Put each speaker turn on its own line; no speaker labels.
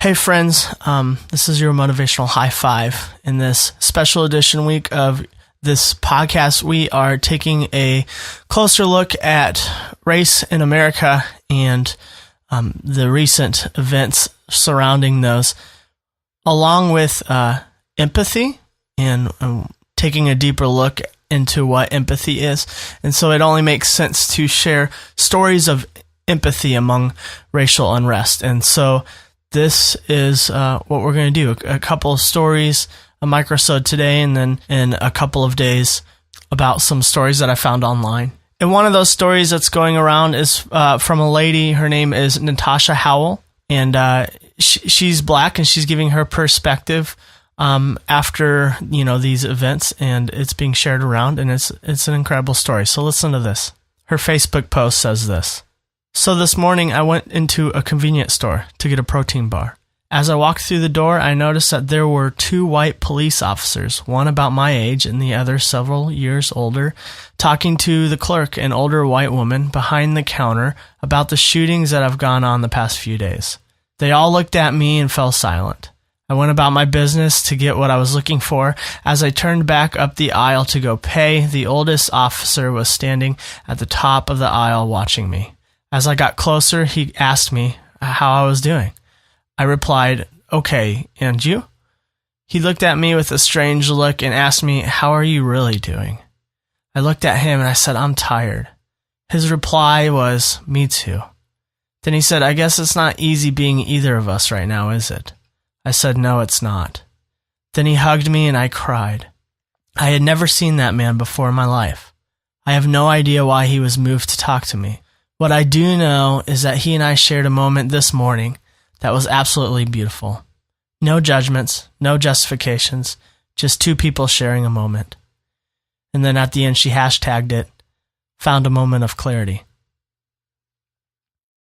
Hey friends, this is your motivational high five. In this special edition week of this podcast, we are taking a closer look at race in America and the recent events surrounding those, along with empathy and taking a deeper look into what empathy is. And so it only makes sense to share stories of empathy among racial unrest. And so this is what we're going to do. A couple of stories, a Microsode today, and then in a couple of days about some stories that I found online. And one of those stories that's going around is from a lady. Her name is Natasha Howell, and she's Black, and she's giving her perspective after these events, and it's being shared around, and it's an incredible story. So listen to this. Her Facebook post says this. So this morning, I went into a convenience store to get a protein bar. As I walked through the door, I noticed that there were two white police officers, one about my age and the other several years older, talking to the clerk, an older white woman, behind the counter about the shootings that have gone on the past few days. They all looked at me and fell silent. I went about my business to get what I was looking for. As I turned back up the aisle to go pay, the oldest officer was standing at the top of the aisle watching me. As I got closer, he asked me how I was doing. I replied, "Okay, and you?" He looked at me with a strange look and asked me, "How are you really doing?" I looked at him and I said, "I'm tired." His reply was, "Me too." Then he said, "I guess it's not easy being either of us right now, is it?" I said, "No, it's not." Then he hugged me and I cried. I had never seen that man before in my life. I have no idea why he was moved to talk to me. What I do know is that he and I shared a moment this morning that was absolutely beautiful. No judgments, no justifications, just two people sharing a moment. And then at the end, she hashtagged it, "Found a moment of clarity."